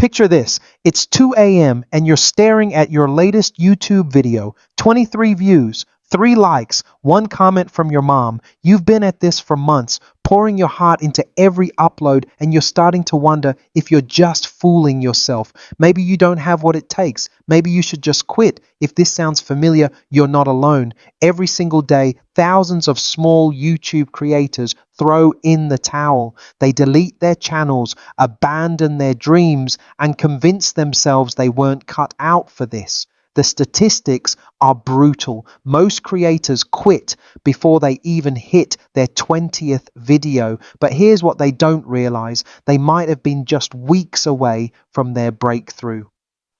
Picture this. It's 2 a.m. and you're staring at your latest YouTube video. 23 views, 3 likes, 1 comment from your mom. You've been at this for months, pouring your heart into every upload, and you're starting to wonder if you're just fooling yourself. Maybe you don't have what it takes. Maybe you should just quit. If this sounds familiar, you're not alone. Every single day, thousands of small YouTube creators throw in the towel. They delete their channels, abandon their dreams, and convince themselves they weren't cut out for this. The statistics are brutal. Most creators quit before they even hit their 20th video. But here's what they don't realize. They might have been just weeks away from their breakthrough.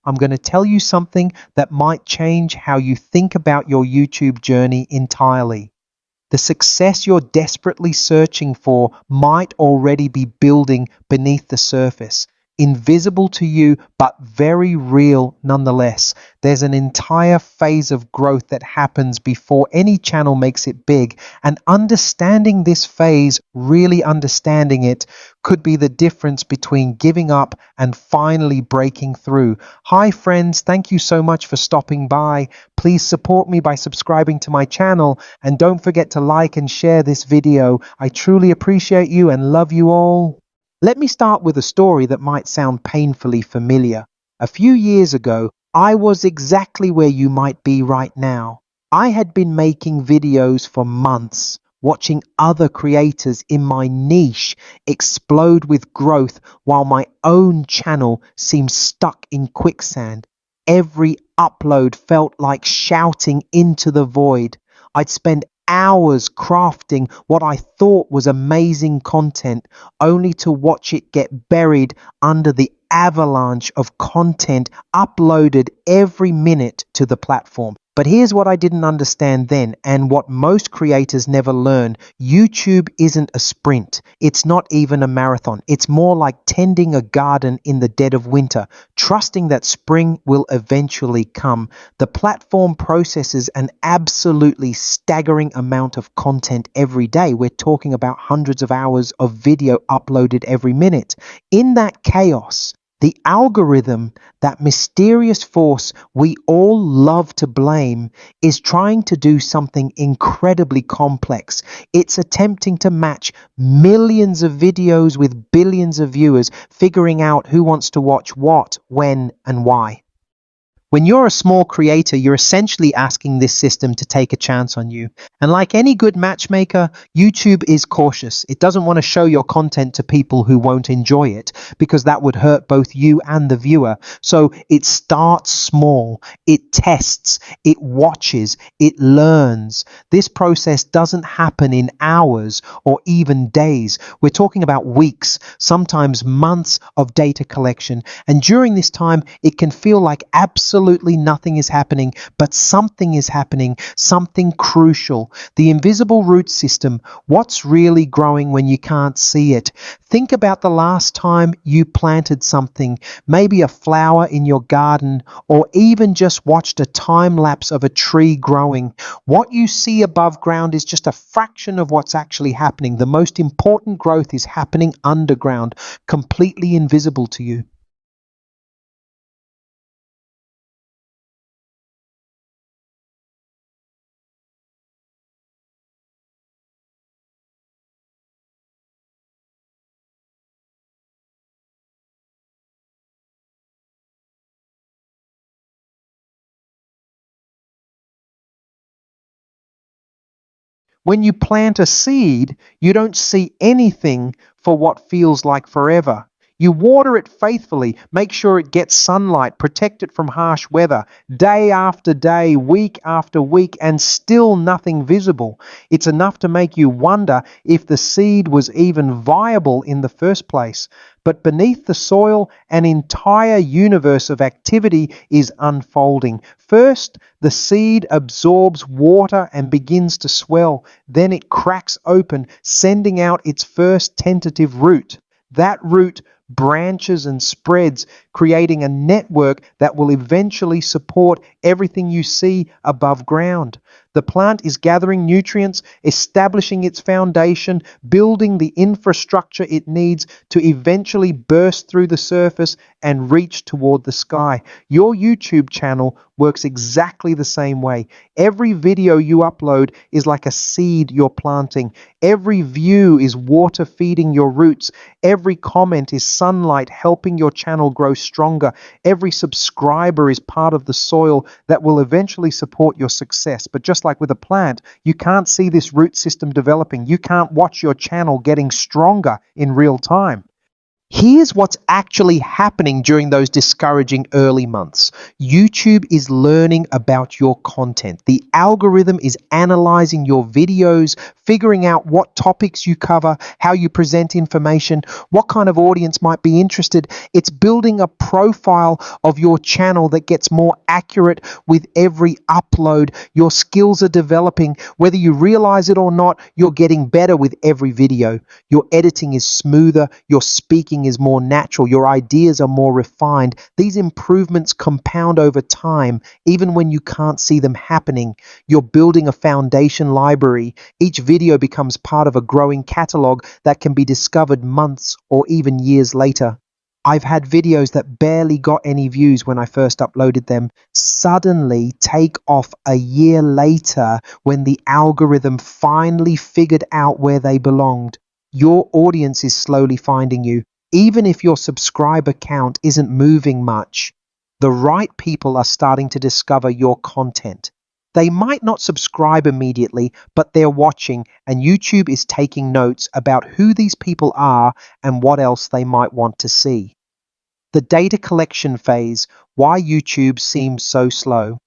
I'm going to tell you something that might change how you think about your YouTube journey entirely. The success you're desperately searching for might already be building beneath the surface. Invisible to you, but very real nonetheless. There's an entire phase of growth that happens before any channel makes it big, and understanding this phase, really understanding it, could be the difference between giving up and finally breaking through. Hi friends, thank you so much for stopping by. Please support me by subscribing to my channel, and don't forget to like and share this video. I truly appreciate you and love you all. Let me start with a story that might sound painfully familiar. A few years ago, I was exactly where you might be right now. I had been making videos for months, watching other creators in my niche explode with growth while my own channel seemed stuck in quicksand. Every upload felt like shouting into the void. I'd spend hours crafting what I thought was amazing content, only to watch it get buried under the avalanche of content uploaded every minute to the platform. But here's what I didn't understand then, and what most creators never learn. YouTube isn't a sprint. It's not even a marathon. It's more like tending a garden in the dead of winter, trusting that spring will eventually come. The platform processes an absolutely staggering amount of content every day. We're talking about hundreds of hours of video uploaded every minute. In that chaos, the algorithm, that mysterious force we all love to blame, is trying to do something incredibly complex. It's attempting to match millions of videos with billions of viewers, figuring out who wants to watch what, when, and why. When you're a small creator, you're essentially asking this system to take a chance on you. And like any good matchmaker, YouTube is cautious. It doesn't want to show your content to people who won't enjoy it, because that would hurt both you and the viewer. So it starts small, it tests, it watches, it learns. This process doesn't happen in hours or even days. We're talking about weeks, sometimes months of data collection. And during this time, it can feel like absolutely nothing is happening, but something is happening, something crucial. The invisible root system, what's really growing when you can't see it. Think about the last time you planted something, maybe a flower in your garden, or even just watched a time lapse of a tree growing. What you see above ground is just a fraction of what's actually happening. The most important growth is happening underground, completely invisible to you. When you plant a seed, you don't see anything for what feels like forever. You water it faithfully, make sure it gets sunlight, protect it from harsh weather, day after day, week after week, and still nothing visible. It's enough to make you wonder if the seed was even viable in the first place. But beneath the soil, an entire universe of activity is unfolding. First, the seed absorbs water and begins to swell. Then it cracks open, sending out its first tentative root. That root branches and spreads, creating a network that will eventually support everything you see above ground. The plant is gathering nutrients, establishing its foundation, building the infrastructure it needs to eventually burst through the surface and reach toward the sky. Your YouTube channel works exactly the same way. Every video you upload is like a seed you're planting. Every view is water feeding your roots. Every comment is sunlight helping your channel grow stronger. Every subscriber is part of the soil that will eventually support your success. But just like with a plant, you can't see this root system developing. You can't watch your channel getting stronger in real time. Here's what's actually happening during those discouraging early months. YouTube is learning about your content. The algorithm is analyzing your videos, figuring out what topics you cover, how you present information, what kind of audience might be interested. It's building a profile of your channel that gets more accurate with every upload. Your skills are developing. Whether you realize it or not, you're getting better with every video. Your editing is smoother. Your speaking is more natural. Your ideas are more refined. These improvements compound over time, even when you can't see them happening. You're building a foundation library. Each video becomes part of a growing catalog that can be discovered months or even years later. I've had videos that barely got any views when I first uploaded them suddenly take off a year later when the algorithm finally figured out where they belonged. Your audience is slowly finding you. Even if your subscriber count isn't moving much, the right people are starting to discover your content. They might not subscribe immediately, but they're watching, and YouTube is taking notes about who these people are and what else they might want to see. The data collection phase, why YouTube seems so slow.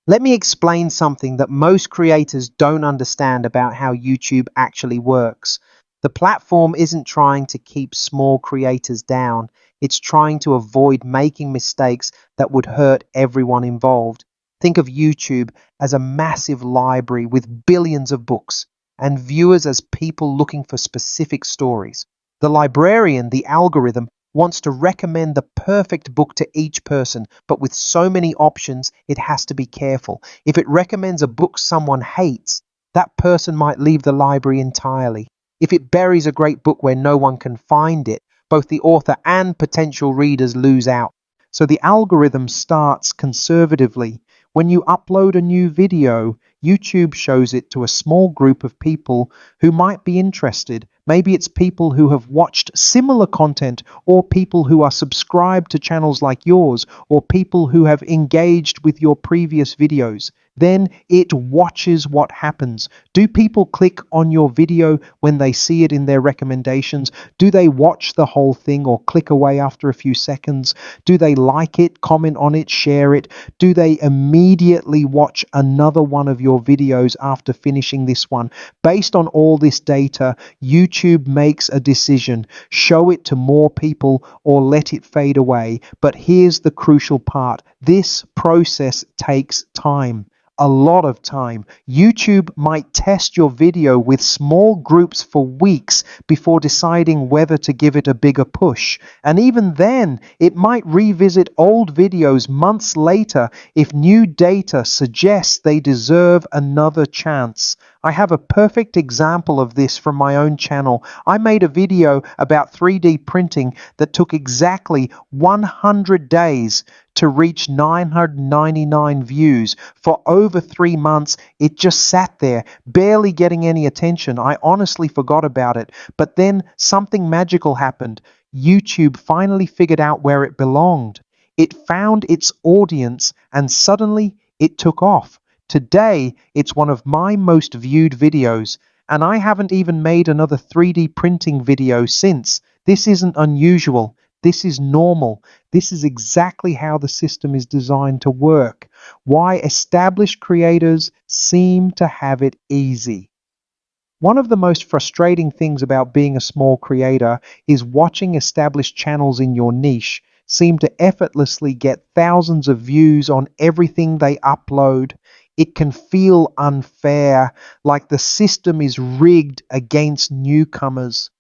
Let me explain something that most creators don't understand about how YouTube actually works. The platform isn't trying to keep small creators down. It's trying to avoid making mistakes that would hurt everyone involved. Think of YouTube as a massive library with billions of books, and viewers as people looking for specific stories. The librarian, the algorithm, wants to recommend the perfect book to each person, but with so many options, it has to be careful. If it recommends a book someone hates, that person might leave the library entirely. If it buries a great book where no one can find it, both the author and potential readers lose out. So the algorithm starts conservatively. When you upload a new video, YouTube shows it to a small group of people who might be interested. Maybe it's people who have watched similar content, or people who are subscribed to channels like yours, or people who have engaged with your previous videos. Then it watches what happens. Do people click on your video when they see it in their recommendations? Do they watch the whole thing or click away after a few seconds? Do they like it, comment on it, share it? Do they immediately watch another one of your videos after finishing this one? Based on all this data, YouTube makes a decision: show it to more people or let it fade away. But here's the crucial part: this process takes time. A lot of time. YouTube might test your video with small groups for weeks before deciding whether to give it a bigger push. And even then, it might revisit old videos months later if new data suggests they deserve another chance. I have a perfect example of this from my own channel. I made a video about 3D printing that took exactly 100 days to reach 999 views. For over 3 months, it just sat there, barely getting any attention. I honestly forgot about it. But then something magical happened. YouTube finally figured out where it belonged. It found its audience, and suddenly it took off. Today, it's one of my most viewed videos, and I haven't even made another 3D printing video since. This isn't unusual. This is normal. This is exactly how the system is designed to work. Why established creators seem to have it easy. One of the most frustrating things about being a small creator is watching established channels in your niche seem to effortlessly get thousands of views on everything they upload. It can feel unfair, like the system is rigged against newcomers.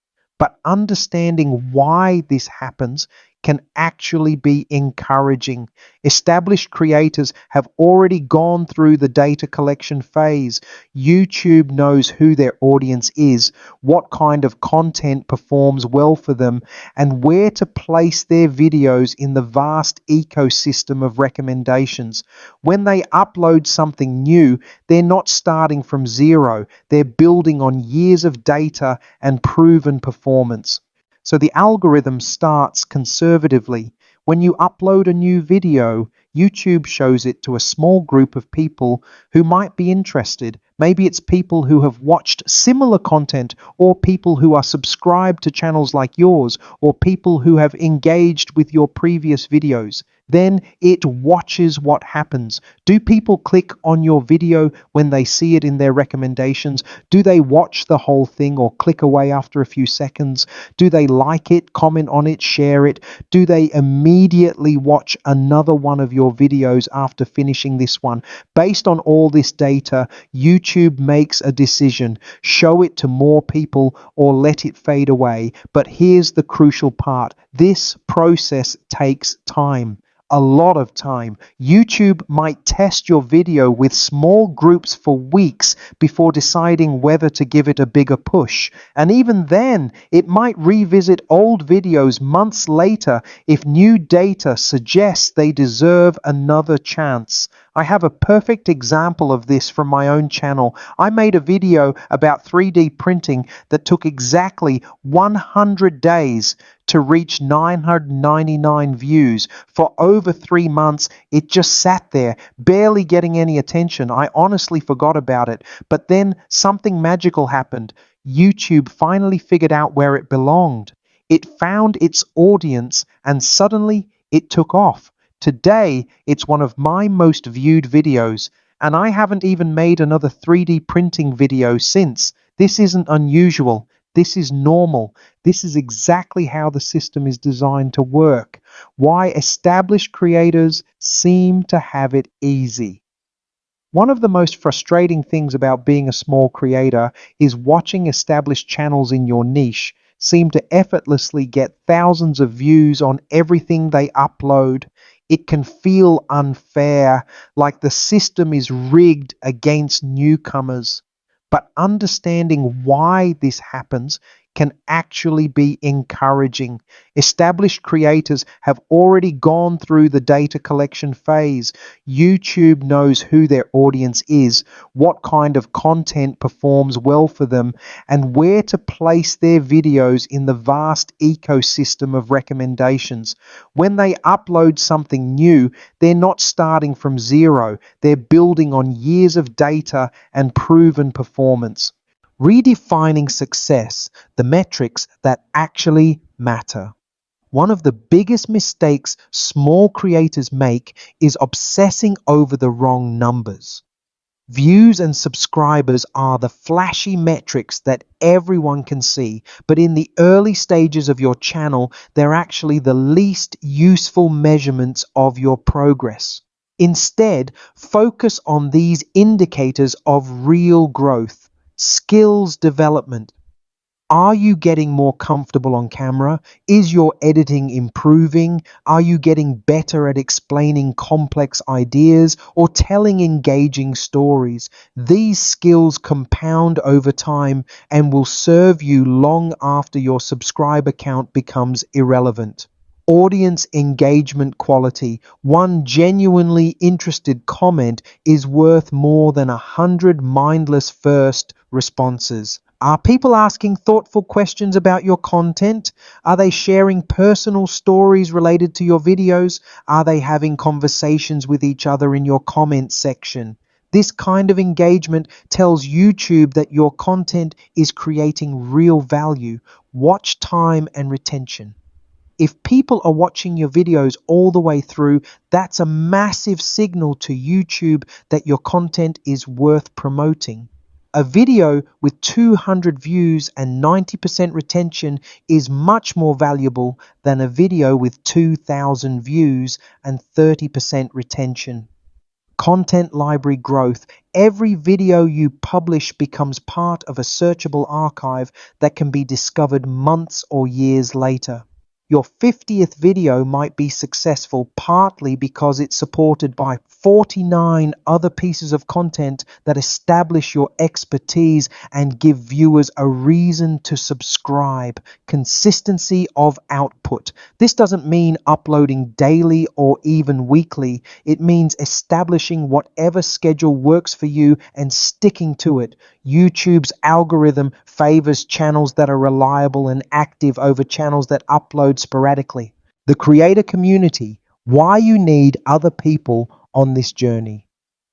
But understanding why this happens can actually be encouraging. Established creators have already gone through the data collection phase. YouTube knows who their audience is, what kind of content performs well for them, and where to place their videos in the vast ecosystem of recommendations. When they upload something new, they're not starting from zero, they're building on years of data and proven performance. So the algorithm starts conservatively. When you upload a new video, YouTube shows it to a small group of people who might be interested. Maybe it's people who have watched similar content, or people who are subscribed to channels like yours, or people who have engaged with your previous videos. Then it watches what happens. Do people click on your video when they see it in their recommendations? Do they watch the whole thing or click away after a few seconds? Do they like it, comment on it, share it? Do they immediately watch another one of your videos after finishing this one? Based on all this data, YouTube makes a decision: show it to more people or let it fade away. But here's the crucial part: this process takes time. A lot of time. YouTube might test your video with small groups for weeks before deciding whether to give it a bigger push. And even then, it might revisit old videos months later if new data suggests they deserve another chance. I have a perfect example of this from my own channel. I made a video about 3D printing that took exactly 100 days to reach 999 views. For over 3 months, it just sat there, barely getting any attention. I honestly forgot about it. But then something magical happened. YouTube finally figured out where it belonged. It found its audience, and suddenly it took off. Today, it's one of my most viewed videos, and I haven't even made another 3D printing video since. This isn't unusual. This is normal. This is exactly how the system is designed to work. Why established creators seem to have it easy. One of the most frustrating things about being a small creator is watching established channels in your niche seem to effortlessly get thousands of views on everything they upload. It can feel unfair, like the system is rigged against newcomers. But understanding why this happens can actually be encouraging. Established creators have already gone through the data collection phase. YouTube knows who their audience is, what kind of content performs well for them, and where to place their videos in the vast ecosystem of recommendations. When they upload something new, they're not starting from zero, they're building on years of data and proven performance. Redefining success, the metrics that actually matter. One of the biggest mistakes small creators make is obsessing over the wrong numbers. Views and subscribers are the flashy metrics that everyone can see, but in the early stages of your channel, they're actually the least useful measurements of your progress. Instead, focus on these indicators of real growth. Skills development. Are you getting more comfortable on camera? Is your editing improving? Are you getting better at explaining complex ideas or telling engaging stories? These skills compound over time and will serve you long after your subscriber count becomes irrelevant. Audience engagement quality. One genuinely interested comment is worth more than 100 mindless first responses. Are people asking thoughtful questions about your content? Are they sharing personal stories related to your videos? Are they having conversations with each other in your comment section? This kind of engagement tells YouTube that your content is creating real value. Watch time and retention. If people are watching your videos all the way through, that's a massive signal to YouTube that your content is worth promoting. A video with 200 views and 90% retention is much more valuable than a video with 2,000 views and 30% retention. Content library growth. Every video you publish becomes part of a searchable archive that can be discovered months or years later. Your 50th video might be successful partly because it's supported by 49 other pieces of content that establish your expertise and give viewers a reason to subscribe. Consistency of output. This doesn't mean uploading daily or even weekly. It means establishing whatever schedule works for you and sticking to it. YouTube's algorithm favors channels that are reliable and active over channels that upload sporadically. The creator community, why you need other people on this journey.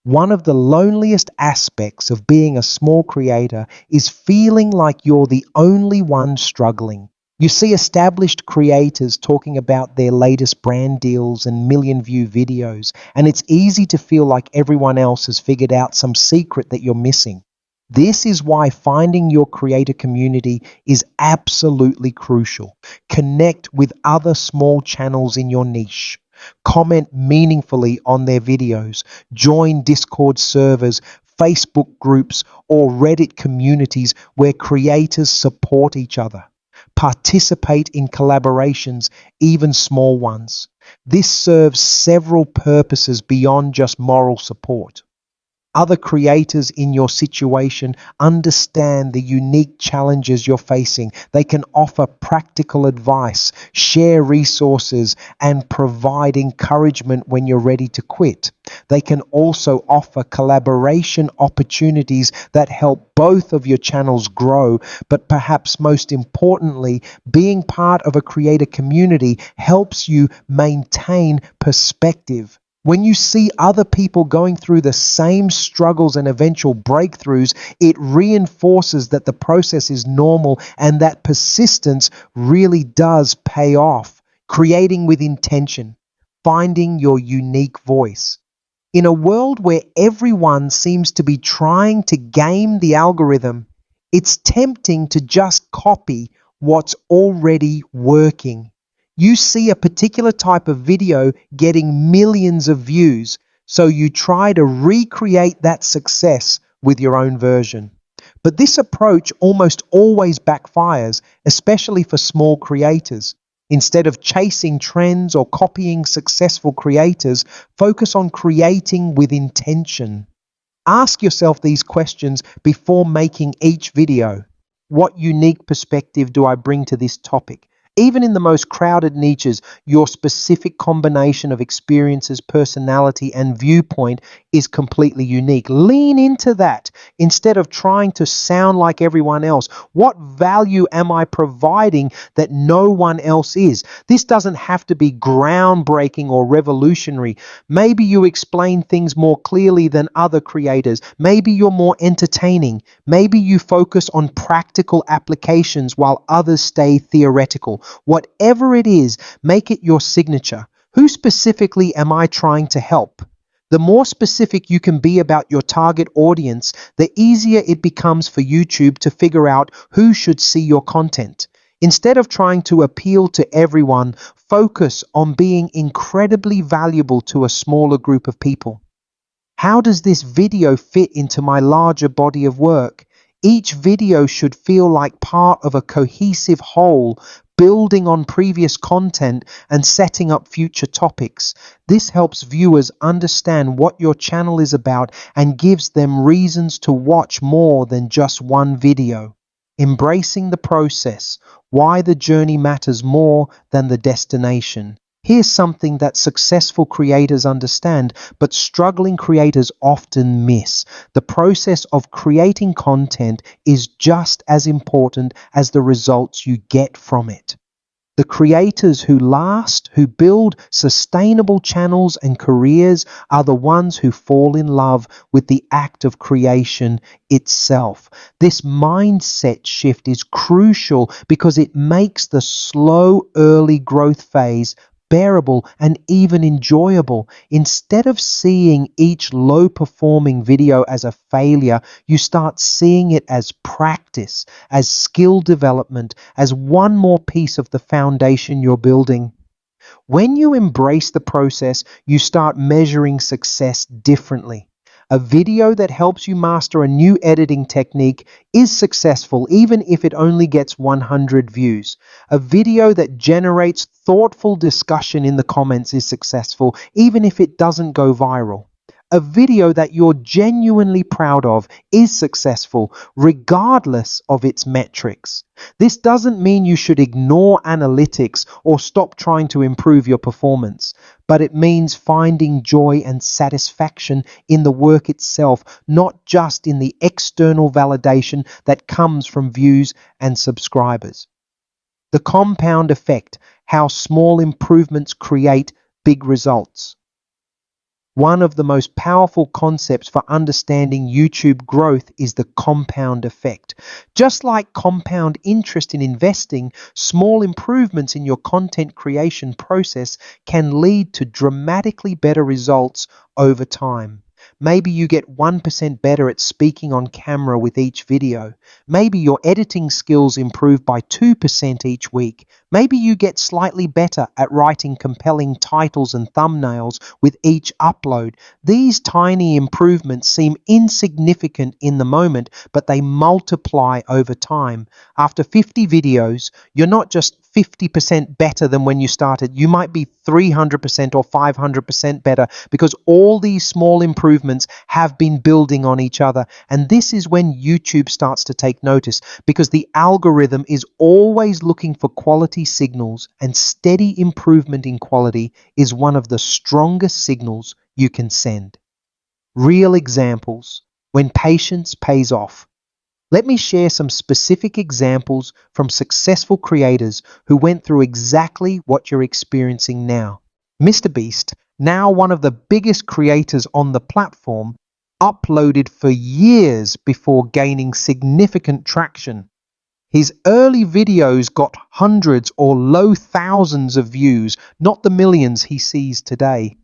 One of the loneliest aspects of being a small creator is feeling like you're the only one struggling. You see established creators talking about their latest brand deals and million view videos, and it's easy to feel like everyone else has figured out some secret that you're missing. This is why finding your creator community is absolutely crucial. Connect with other small channels in your niche. Comment meaningfully on their videos. Join Discord servers, Facebook groups, or Reddit communities where creators support each other. Participate in collaborations, even small ones. This serves several purposes beyond just moral support. Other creators in your situation understand the unique challenges you're facing. They can offer practical advice, share resources, and provide encouragement when you're ready to quit. They can also offer collaboration opportunities that help both of your channels grow, but perhaps most importantly, being part of a creator community helps you maintain perspective. When you see other people going through the same struggles and eventual breakthroughs, it reinforces that the process is normal and that persistence really does pay off. Creating with intention, finding your unique voice. In a world where everyone seems to be trying to game the algorithm, it's tempting to just copy what's already working. You see a particular type of video getting millions of views, so you try to recreate that success with your own version. But this approach almost always backfires, especially for small creators. Instead of chasing trends or copying successful creators, focus on creating with intention. Ask yourself these questions before making each video. What unique perspective do I bring to this topic? Even in the most crowded niches, your specific combination of experiences, personality, and viewpoint is completely unique. Lean into that instead of trying to sound like everyone else. What value am I providing that no one else is? This doesn't have to be groundbreaking or revolutionary. Maybe you explain things more clearly than other creators. Maybe you're more entertaining. Maybe you focus on practical applications while others stay theoretical. Whatever it is, make it your signature. Who specifically am I trying to help? The more specific you can be about your target audience, the easier it becomes for YouTube to figure out who should see your content. Instead of trying to appeal to everyone, focus on being incredibly valuable to a smaller group of people. How does this video fit into my larger body of work? Each video should feel like part of a cohesive whole, building on previous content and setting up future topics. This helps viewers understand what your channel is about and gives them reasons to watch more than just one video. Embracing the process, why the journey matters more than the destination. Here's something that successful creators understand, but struggling creators often miss. The process of creating content is just as important as the results you get from it. The creators who last, who build sustainable channels and careers, are the ones who fall in love with the act of creation itself. This mindset shift is crucial because it makes the slow early growth phase bearable and even enjoyable. Instead of seeing each low performing video as a failure, you start seeing it as practice, as skill development, as one more piece of the foundation you're building. When you embrace the process, you start measuring success differently. A video that helps you master a new editing technique is successful even if it only gets 100 views. A video that generates thoughtful discussion in the comments is successful even if it doesn't go viral. A video that you're genuinely proud of is successful regardless of its metrics. This doesn't mean you should ignore analytics or stop trying to improve your performance, but it means finding joy and satisfaction in the work itself, not just in the external validation that comes from views and subscribers. The compound effect, how small improvements create big results. One of the most powerful concepts for understanding YouTube growth is the compound effect. Just like compound interest in investing, small improvements in your content creation process can lead to dramatically better results over time. Maybe you get 1% better at speaking on camera with each video. Maybe your editing skills improve by 2% each week. Maybe you get slightly better at writing compelling titles and thumbnails with each upload. These tiny improvements seem insignificant in the moment, but they multiply over time. After 50 videos, you're not just 50% better than when you started. You might be 300% or 500% better because all these small improvements have been building on each other. And this is when YouTube starts to take notice because the algorithm is always looking for quality signals, and steady improvement in quality is one of the strongest signals you can send. Real examples when patience pays off. Let me share some specific examples from successful creators who went through exactly what you're experiencing now. Mr. Beast, now one of the biggest creators on the platform, uploaded for years before gaining significant traction. His early videos got hundreds or low thousands of views, not the millions he sees today.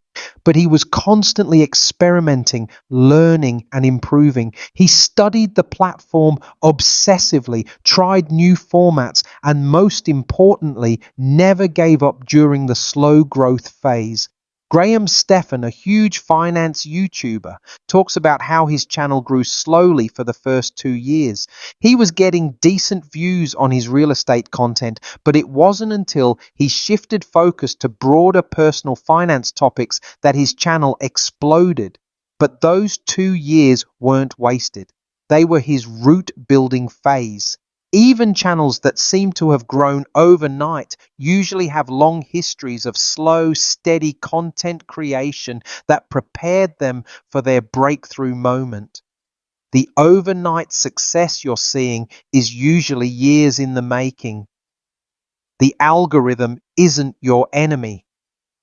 But he was constantly experimenting, learning, and improving. He studied the platform obsessively, tried new formats, and most importantly, never gave up during the slow growth phase. Graham Stephan, a huge finance YouTuber, talks about how his channel grew slowly for the first 2 years. He was getting decent views on his real estate content, but it wasn't until he shifted focus to broader personal finance topics that his channel exploded. But those 2 years weren't wasted. They were his root building phase. Even channels that seem to have grown overnight usually have long histories of slow, steady content creation that prepared them for their breakthrough moment. The overnight success you're seeing is usually years in the making. The algorithm isn't your enemy.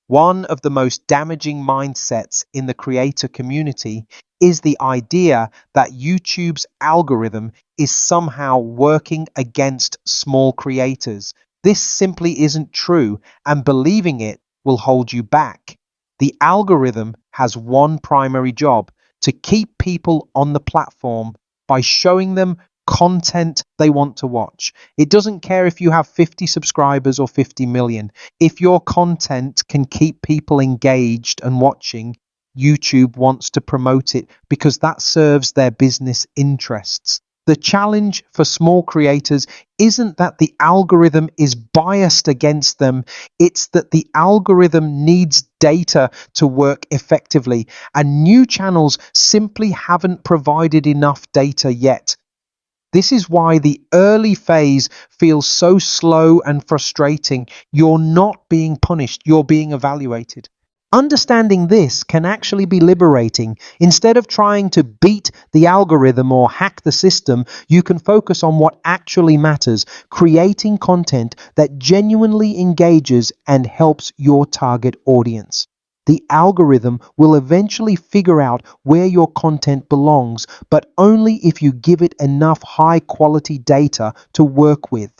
One of the most damaging mindsets in the creator community is the idea that YouTube's algorithm is somehow working against small creators. This simply isn't true, and believing it will hold you back. The algorithm has one primary job: to keep people on the platform by showing them content they want to watch. It doesn't care if you have 50 subscribers or 50 million. If your content can keep people engaged and watching, YouTube wants to promote it because that serves their business interests. The challenge for small creators isn't that the algorithm is biased against them, it's that the algorithm needs data to work effectively, and new channels simply haven't provided enough data yet. This is why the early phase feels so slow and frustrating. You're not being punished, you're being evaluated. Understanding this can actually be liberating. Instead of trying to beat the algorithm or hack the system, you can focus on what actually matters: creating content that genuinely engages and helps your target audience. The algorithm will eventually figure out where your content belongs, but only if you give it enough high-quality data to work with.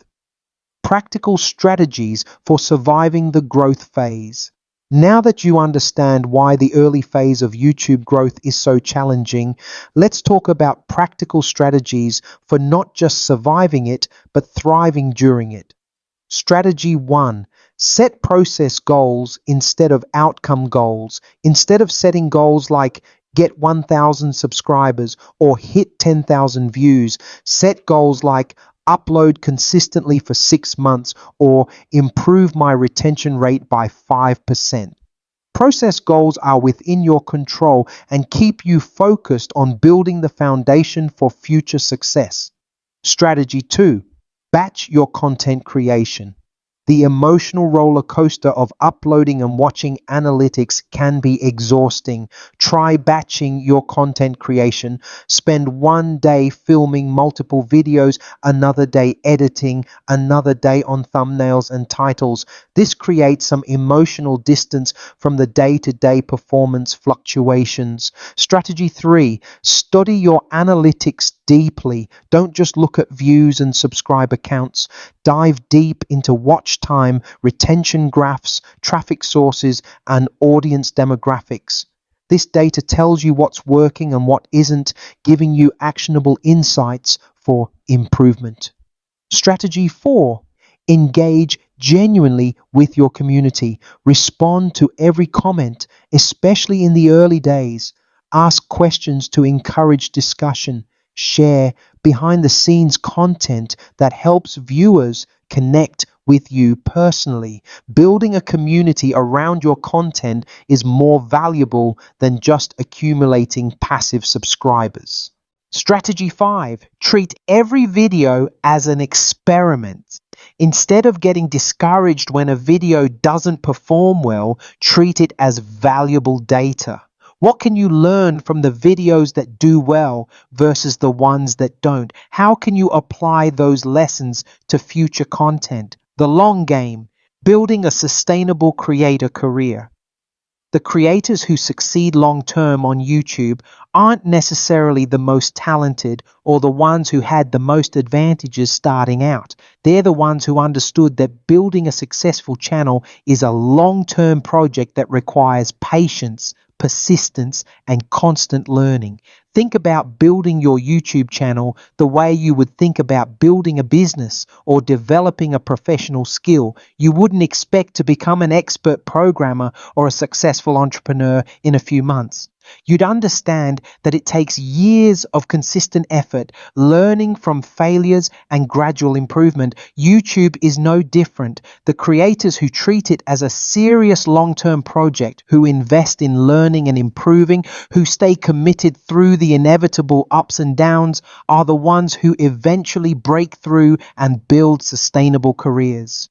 Practical strategies for surviving the growth phase. Now that you understand why the early phase of YouTube growth is so challenging, let's talk about practical strategies for not just surviving it, but thriving during it. Strategy 1. Set process goals instead of outcome goals. Instead of setting goals like get 1,000 subscribers, or hit 10,000 views. Set goals like upload consistently for 6 months or improve my retention rate by 5%. Process goals are within your control and keep you focused on building the foundation for future success. Strategy 2, batch your content creation. The emotional roller coaster of uploading and watching analytics can be exhausting. Try batching your content creation. Spend one day filming multiple videos, another day editing, another day on thumbnails and titles. This creates some emotional distance from the day-to-day performance fluctuations. Strategy 3, study your analytics deeply. Don't just look at views and subscriber counts. Dive deep into watch time, retention graphs, traffic sources, and audience demographics. This data tells you what's working and what isn't, giving you actionable insights for improvement. Strategy 4, engage genuinely with your community. Respond to every comment, especially in the early days. Ask questions to encourage discussion. Share behind the scenes content that helps viewers connect with you personally. Building a community around your content is more valuable than just accumulating passive subscribers. Strategy 5, treat every video as an experiment. Instead of getting discouraged when a video doesn't perform well, treat it as valuable data. What can you learn from the videos that do well versus the ones that don't? How can you apply those lessons to future content? The long game, building a sustainable creator career. The creators who succeed long term on YouTube aren't necessarily the most talented or the ones who had the most advantages starting out. They're the ones who understood that building a successful channel is a long term project that requires patience, persistence, and constant learning. Think about building your YouTube channel the way you would think about building a business or developing a professional skill. You wouldn't expect to become an expert programmer or a successful entrepreneur in a few months. You'd understand that it takes years of consistent effort, learning from failures and gradual improvement. YouTube is no different. The creators who treat it as a serious long-term project, who invest in learning and improving, who stay committed through the inevitable ups and downs, are the ones who eventually break through and build sustainable careers.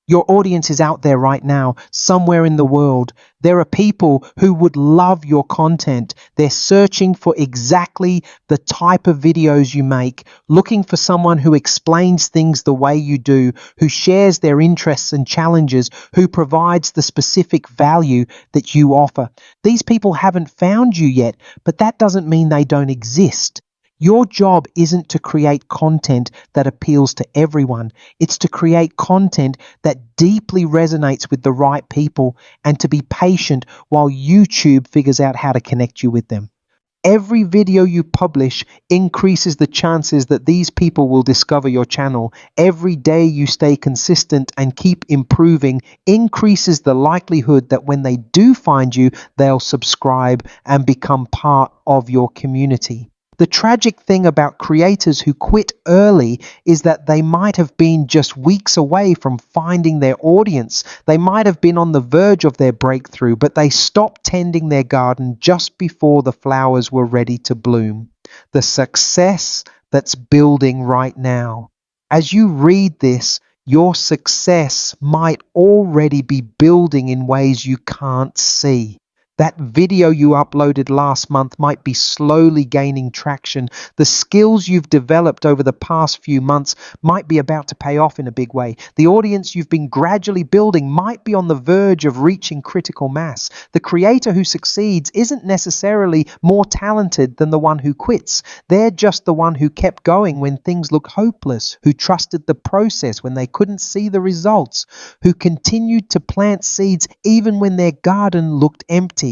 Your audience is out there right now, somewhere in the world. There are people who would love your content. They're searching for exactly the type of videos you make, looking for someone who explains things the way you do, who shares their interests and challenges, who provides the specific value that you offer. These people haven't found you yet, but that doesn't mean they don't exist. Your job isn't to create content that appeals to everyone. It's to create content that deeply resonates with the right people and to be patient while YouTube figures out how to connect you with them. Every video you publish increases the chances that these people will discover your channel. Every day you stay consistent and keep improving increases the likelihood that when they do find you, they'll subscribe and become part of your community. The tragic thing about creators who quit early is that they might have been just weeks away from finding their audience. They might have been on the verge of their breakthrough, but they stopped tending their garden just before the flowers were ready to bloom. The success that's building right now. As you read this, your success might already be building in ways you can't see. That video you uploaded last month might be slowly gaining traction. The skills you've developed over the past few months might be about to pay off in a big way. The audience you've been gradually building might be on the verge of reaching critical mass. The creator who succeeds isn't necessarily more talented than the one who quits. They're just the one who kept going when things looked hopeless, who trusted the process when they couldn't see the results, who continued to plant seeds even when their garden looked empty.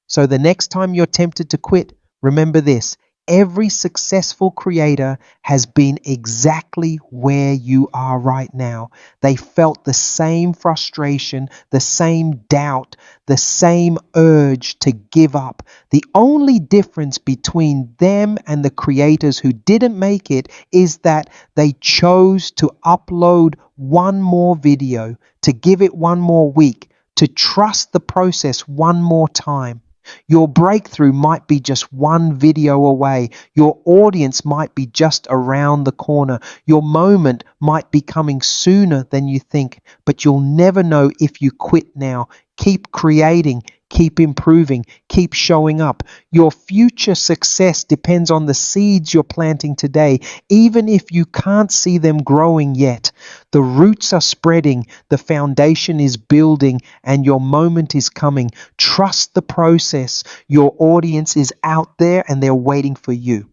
So the next time you're tempted to quit, remember this: Every successful creator has been exactly where you are right now. They felt the same frustration, the same doubt, the same urge to give up. The only difference between them and the creators who didn't make it is that they chose to upload one more video, to give it one more week, to trust the process one more time. Your breakthrough might be just one video away. Your audience might be just around the corner. Your moment might be coming sooner than you think, but you'll never know if you quit now. Keep creating, keep improving, keep showing up. Your future success depends on the seeds you're planting today, even if you can't see them growing yet. The roots are spreading, the foundation is building, and your moment is coming. Trust the process. Your audience is out there and they're waiting for you.